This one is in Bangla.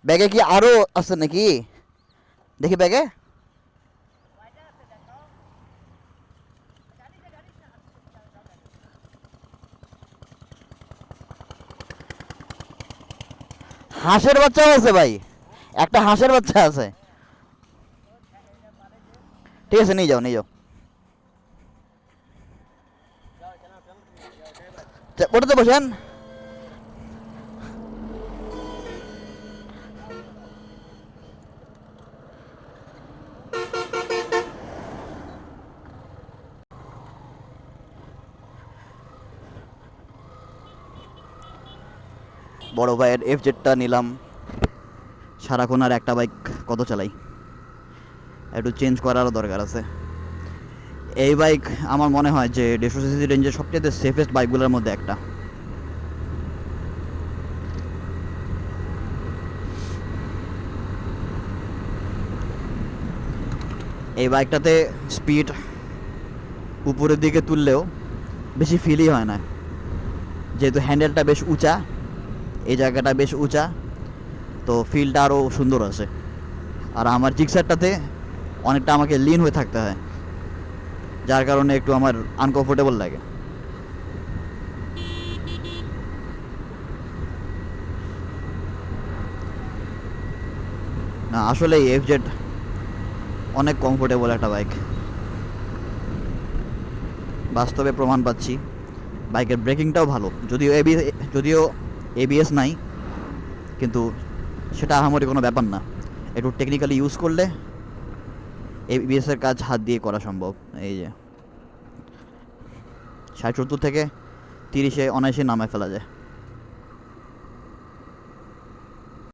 ব্যাগে কি আরো আছে নাকি? দেখি ব্যাগে। হাঁসের বাচ্চাও আছে ভাই, একটা হাঁসের বাচ্চা আছে। ঠিক আছে, নিয়ে যাও নিয়ে যাও। ওটাতে বসেন। বড় ভাইয়ের FZ-টা নিলাম। সারাক্ষণ আর একটা বাইক কত চালাই, একটু চেঞ্জ করারও দরকার আছে। এই বাইক আমার মনে হয় যে 150cc রেঞ্জের সবচেয়ে সেফেস্ট বাইকগুলোর মধ্যে একটা। এই বাইকটাতে স্পিড উপরের দিকে তুললেও বেশি ফিলই হয় না, যেহেতু হ্যান্ডেলটা বেশ উঁচা, এই জায়গাটা বেশ উঁচা, তো ফিলটা আরও সুন্দর আছে। আর আমার জিক্সারটাতে অনেকটা আমাকে লিন হয়ে থাকতে হয়, যার কারণে একটু আমার আনকমফোর্টেবল লাগে। না আসলে FZ অনেক কমফোর্টেবল একটা বাইক, বাস্তবে প্রমাণ পাচ্ছি। বাইকের ব্রেকিংটাও ভালো, যদিও ABS নাই, কিন্তু সেটা আহামরি কোনো ব্যাপার না। একটু টেকনিক্যালি ইউজ করলে ABS-এর কাজ হাত দিয়ে করা সম্ভব। এই যে 60-70 থেকে 30-এ অনায়াসে নামায় ফেলা যায়।